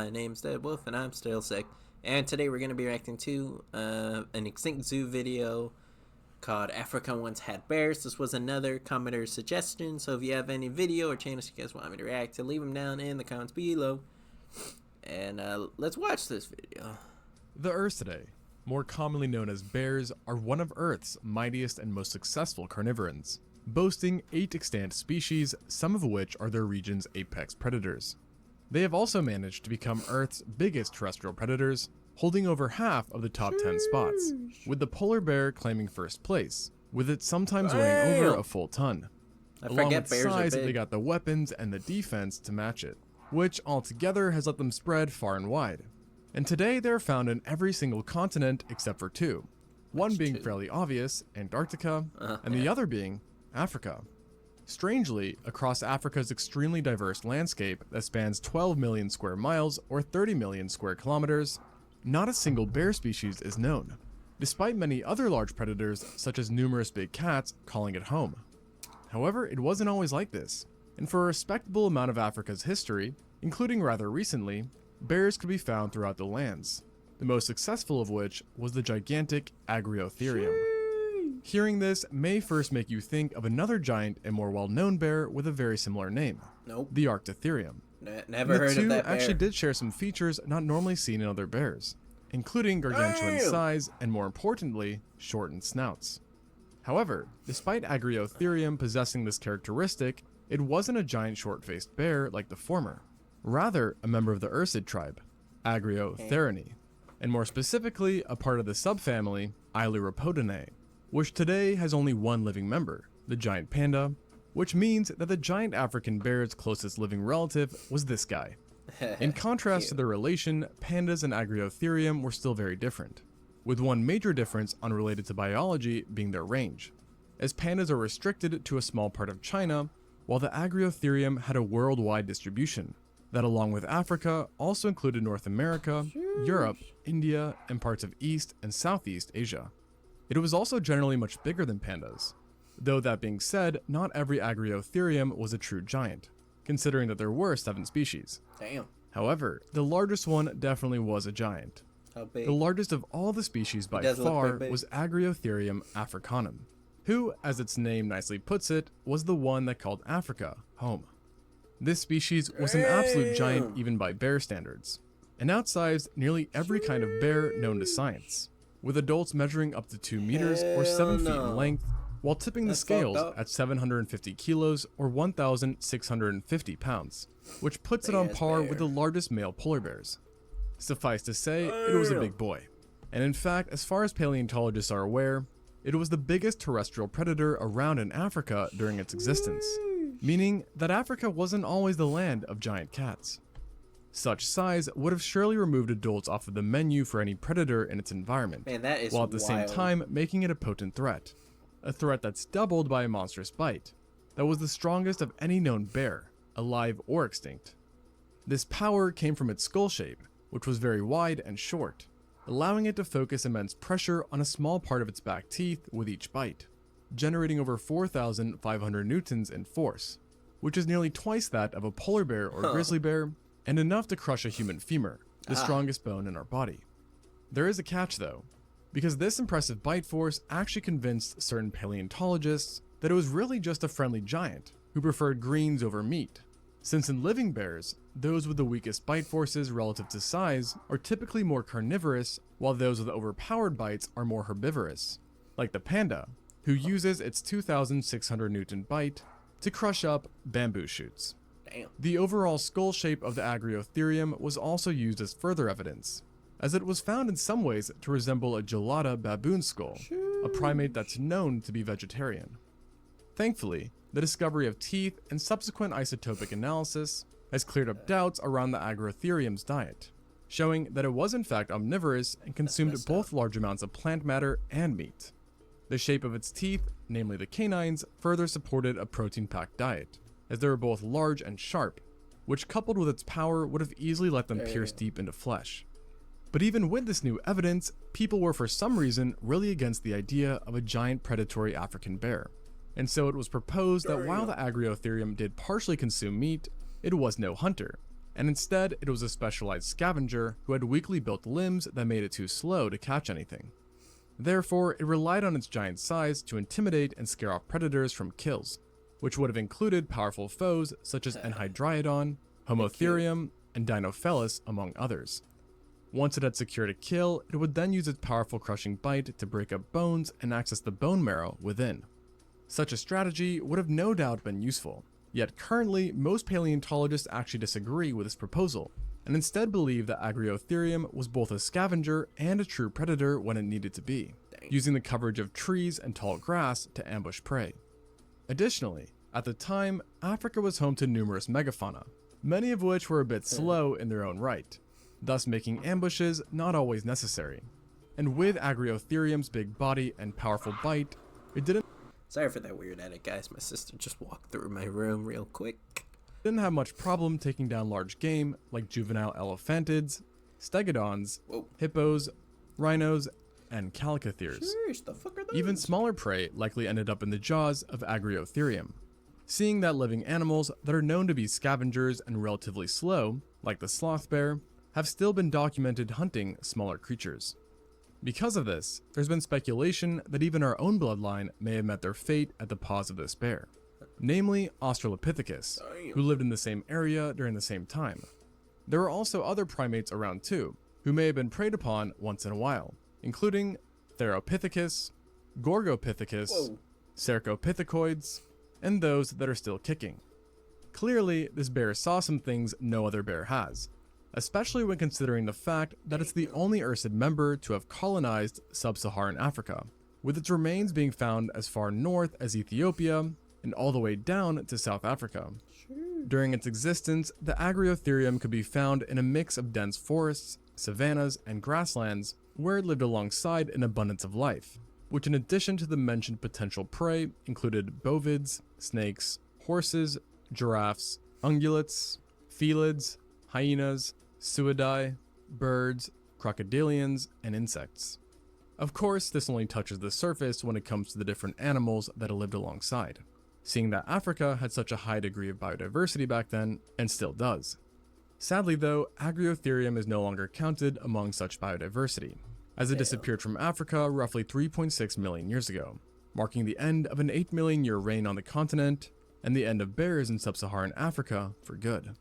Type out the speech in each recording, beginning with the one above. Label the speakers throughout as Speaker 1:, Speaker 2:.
Speaker 1: My name's Dead Wolf, and I'm still sick. And today we're going to be reacting to an Extinct Zoo video called Africa Once Had Bears. This was another commenter's suggestion, so if you have any video or channels you guys want me to react to, leave them down in the comments below. And let's watch this video.
Speaker 2: The Ursidae, more commonly known as bears, are one of Earth's mightiest and most successful carnivorans, boasting 8 extant species, some of which are their region's apex predators. They have also managed to become Earth's biggest terrestrial predators, holding over half of the top 10 spots, with the polar bear claiming first place, with it sometimes weighing over a full ton. Along with size, they got the weapons and the defense to match it, which altogether has let them spread far and wide. And today they are found in every single continent except for 2, one being fairly obvious, Antarctica, and the other being Africa. Strangely, across Africa's extremely diverse landscape that spans 12 million square miles or 30 million square kilometers, not a single bear species is known, despite many other large predators such as numerous big cats calling it home. However, it wasn't always like this, and for a respectable amount of Africa's history, including rather recently, bears could be found throughout the lands, the most successful of which was the gigantic Agriotherium. Hearing this may first make you think of another giant and more well-known bear with a very similar name, the Arctotherium.
Speaker 1: Never heard of that bear.
Speaker 2: Actually did share some features not normally seen in other bears, including gargantuan size and, more importantly, shortened snouts. However, despite Agriotherium possessing this characteristic, it wasn't a giant short-faced bear like the former, rather a member of the Ursid tribe, Agriotherinae, and more specifically a part of the subfamily Ailuropodinae, which today has only one living member, the giant panda, which means that the giant African bear's closest living relative was this guy. In contrast to their relation, pandas and Agriotherium were still very different, with one major difference unrelated to biology being their range, as pandas are restricted to a small part of China, while the Agriotherium had a worldwide distribution that, along with Africa, also included North America, Europe, India, and parts of East and Southeast Asia. It was also generally much bigger than pandas, though that being said, not every Agriotherium was a true giant, considering that there were 7 species.
Speaker 1: Damn.
Speaker 2: However, the largest one definitely was a giant.
Speaker 1: How big?
Speaker 2: The largest of all the species by far was Agriotherium africanum, who, as its name nicely puts it, was the one that called Africa home. This species was an absolute giant even by bear standards, and outsized nearly every kind of bear known to science, with adults measuring up to 2 meters or 7 feet in length, while tipping the scales at 750 kilos or 1,650 pounds, which puts it on par with the largest male polar bears. Suffice to say, it was a big boy. And in fact, as far as paleontologists are aware, it was the biggest terrestrial predator around in Africa during its existence, meaning that Africa wasn't always the land of giant cats. Such size would have surely removed adults off of the menu for any predator in its environment, while at the same time making it a potent threat. A threat that's doubled by a monstrous bite, that was the strongest of any known bear, alive or extinct. This power came from its skull shape, which was very wide and short, allowing it to focus immense pressure on a small part of its back teeth with each bite, generating over 4,500 newtons in force, which is nearly twice that of a polar bear or grizzly bear, and enough to crush a human femur, the strongest bone in our body. There is a catch though, because this impressive bite force actually convinced certain paleontologists that it was really just a friendly giant who preferred greens over meat, since in living bears, those with the weakest bite forces relative to size are typically more carnivorous, while those with overpowered bites are more herbivorous, like the panda, who uses its 2,600 Newton bite to crush up bamboo shoots. The overall skull shape of the Agriotherium was also used as further evidence, as it was found in some ways to resemble a gelada baboon skull, a primate that's known to be vegetarian. Thankfully, the discovery of teeth and subsequent isotopic analysis has cleared up doubts around the Agriotherium's diet, showing that it was in fact omnivorous and consumed both large amounts of plant matter and meat. The shape of its teeth, namely the canines, further supported a protein-packed diet, as they were both large and sharp, which coupled with its power would have easily let them pierce deep into flesh. But even with this new evidence, people were for some reason really against the idea of a giant predatory African bear, and so it was proposed that while the Agriotherium did partially consume meat, it was no hunter, and instead it was a specialized scavenger who had weakly built limbs that made it too slow to catch anything. Therefore, it relied on its giant size to intimidate and scare off predators from kills, which would have included powerful foes such as Enhydriodon, Homotherium, and Dinofelis, among others. Once it had secured a kill, it would then use its powerful crushing bite to break up bones and access the bone marrow within. Such a strategy would have no doubt been useful, yet currently most paleontologists actually disagree with this proposal, and instead believe that Agriotherium was both a scavenger and a true predator when it needed to be, using the coverage of trees and tall grass to ambush prey. Additionally, at the time, Africa was home to numerous megafauna, many of which were a bit slow in their own right, thus making ambushes not always necessary. And with Agriotherium's big body and powerful bite, it didn't
Speaker 1: Sorry for that weird edit, guys. My sister just walked through my room real quick.
Speaker 2: Didn't have much problem taking down large game like juvenile elephantids, stegodons, hippos, rhinos, and calicotheres.
Speaker 1: Sheesh, the fuck are those?
Speaker 2: Even smaller prey likely ended up in the jaws of Agriotherium. Seeing that living animals that are known to be scavengers and relatively slow, like the sloth bear, have still been documented hunting smaller creatures. Because of this, there's been speculation that even our own bloodline may have met their fate at the paws of this bear, namely Australopithecus, who lived in the same area during the same time. There are also other primates around too, who may have been preyed upon once in a while, including Theropithecus, Gorgopithecus, Cercopithecoids, and those that are still kicking. Clearly, this bear saw some things no other bear has, especially when considering the fact that it's the only Ursid member to have colonized sub-Saharan Africa, with its remains being found as far north as Ethiopia and all the way down to South Africa. During its existence, the Agriotherium could be found in a mix of dense forests, savannas, and grasslands where it lived alongside an abundance of life, which in addition to the mentioned potential prey included bovids, snakes, horses, giraffes, ungulates, felids, hyenas, suidae, birds, crocodilians, and insects. Of course, this only touches the surface when it comes to the different animals that it lived alongside, seeing that Africa had such a high degree of biodiversity back then, and still does. Sadly though, Agriotherium is no longer counted among such biodiversity, as it disappeared from Africa roughly 3.6 million years ago, marking the end of an 8 million year reign on the continent, and the end of bears in sub-Saharan Africa for good.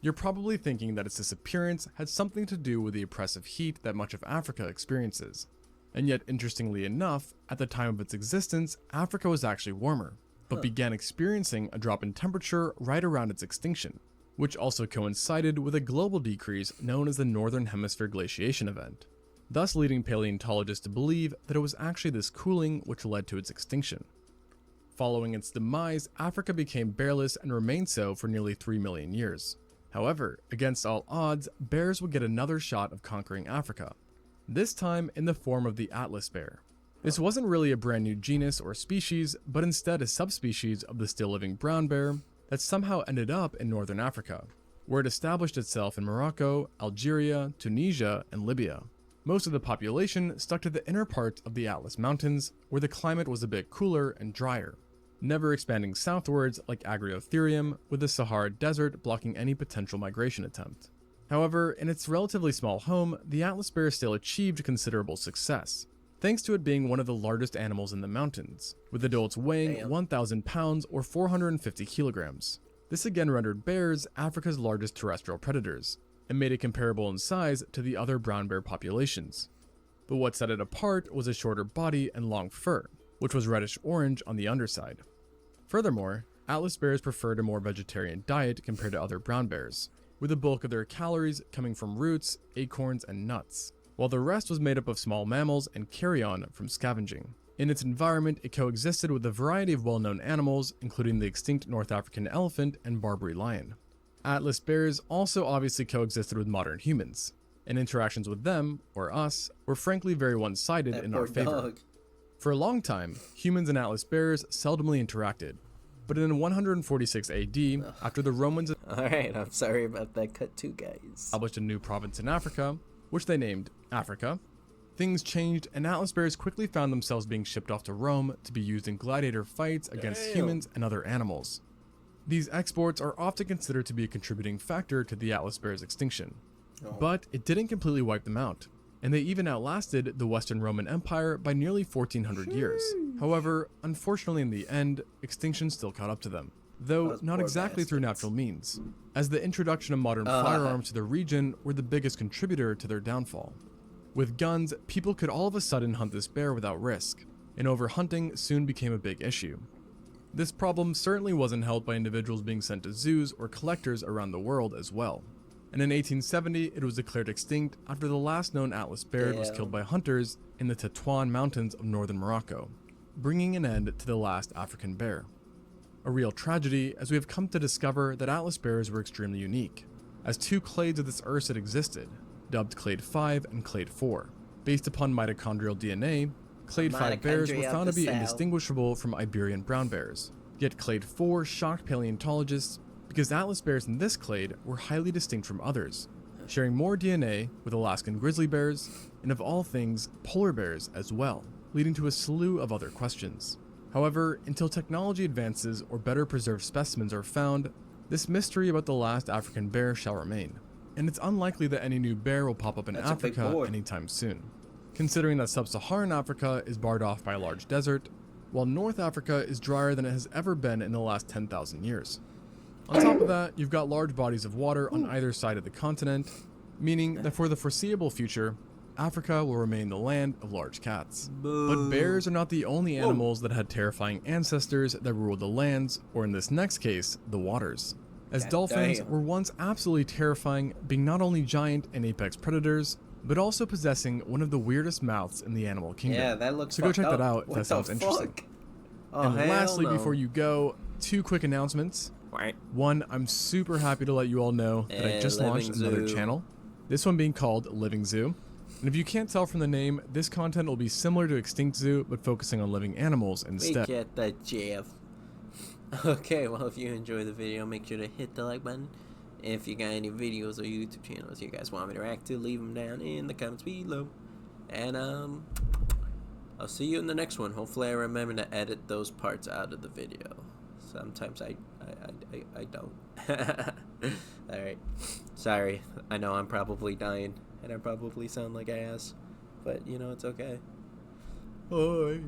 Speaker 2: You're probably thinking that its disappearance had something to do with the oppressive heat that much of Africa experiences. And yet, interestingly enough, at the time of its existence, Africa was actually warmer, but began experiencing a drop in temperature right around its extinction, which also coincided with a global decrease known as the Northern Hemisphere Glaciation event, thus leading paleontologists to believe that it was actually this cooling which led to its extinction. Following its demise, Africa became bearless and remained so for nearly 3 million years. However, against all odds, bears would get another shot of conquering Africa, this time in the form of the Atlas bear. This wasn't really a brand new genus or species, but instead a subspecies of the still living brown bear that somehow ended up in northern Africa, where it established itself in Morocco, Algeria, Tunisia, and Libya. Most of the population stuck to the inner parts of the Atlas Mountains, where the climate was a bit cooler and drier, never expanding southwards like Agriotherium, with the Sahara Desert blocking any potential migration attempt. However, in its relatively small home, the Atlas bear still achieved considerable success, thanks to it being one of the largest animals in the mountains, with adults weighing 1,000 pounds or 450 kilograms. This again rendered bears Africa's largest terrestrial predators, and made it comparable in size to the other brown bear populations. But what set it apart was a shorter body and long fur, which was reddish-orange on the underside. Furthermore, Atlas bears preferred a more vegetarian diet compared to other brown bears, with the bulk of their calories coming from roots, acorns, and nuts, while the rest was made up of small mammals and carrion from scavenging. In its environment, it coexisted with a variety of well-known animals, including the extinct North African elephant and Barbary lion. Atlas bears also obviously coexisted with modern humans, and interactions with them, or us, were frankly very one-sided in our favor. For a long time, humans and Atlas bears seldomly interacted, but in 146 AD, after the Romans
Speaker 1: Alright, I'm sorry about that cut too, guys.
Speaker 2: Established a new province in Africa, which they named Africa, things changed and Atlas bears quickly found themselves being shipped off to Rome to be used in gladiator fights against humans and other animals. These exports are often considered to be a contributing factor to the Atlas bear's extinction.
Speaker 1: Oh.
Speaker 2: But it didn't completely wipe them out, and they even outlasted the Western Roman Empire by nearly 1400 years. However, unfortunately in the end, extinction still caught up to them, though not exactly through natural means, as the introduction of modern firearms to the region were the biggest contributor to their downfall. With guns, people could all of a sudden hunt this bear without risk, and overhunting soon became a big issue. This problem certainly wasn't helped by individuals being sent to zoos or collectors around the world as well. And in 1870, it was declared extinct after the last known Atlas bear was killed by hunters in the Tetuan Mountains of northern Morocco, bringing an end to the last African bear. A real tragedy, as we have come to discover that Atlas bears were extremely unique, as two clades of this ursid existed, dubbed Clade 5 and Clade 4. Based upon mitochondrial DNA, Clade 5 bears were found to be indistinguishable from Iberian brown bears, yet Clade 4 shocked paleontologists because Atlas bears in this clade were highly distinct from others, sharing more DNA with Alaskan grizzly bears, and of all things, polar bears as well, leading to a slew of other questions. However, until technology advances or better preserved specimens are found, this mystery about the last African bear shall remain, and it's unlikely that any new bear will pop up in Africa anytime soon, considering that sub-Saharan Africa is barred off by a large desert, while North Africa is drier than it has ever been in the last 10,000 years. On top of that, you've got large bodies of water on either side of the continent, meaning that for the foreseeable future, Africa will remain the land of large cats. But bears are not the only animals that had terrifying ancestors that ruled the lands, or in this next case, the waters. As dolphins were once absolutely terrifying, being not only giant and apex predators, but also possessing one of the weirdest mouths in the animal kingdom.
Speaker 1: Yeah, that looks
Speaker 2: so go check that out if
Speaker 1: what
Speaker 2: that sounds interesting.
Speaker 1: Oh,
Speaker 2: and lastly, before you go, 2 quick announcements.
Speaker 1: Right.
Speaker 2: One, I'm super happy to let you all know that I just launched another channel, this one being called Living Zoo. And if you can't tell from the name, this content will be similar to Extinct Zoo, but focusing on living animals instead.
Speaker 1: We get that, Jeff. Okay, well, if you enjoy the video, make sure to hit the like button. If you got any videos or YouTube channels you guys want me to react to, leave them down in the comments below. And, I'll see you in the next one. Hopefully I remember to edit those parts out of the video. Sometimes I don't. Alright. Sorry. I know I'm probably dying. And I probably sound like ass. But, you know, it's okay. Bye.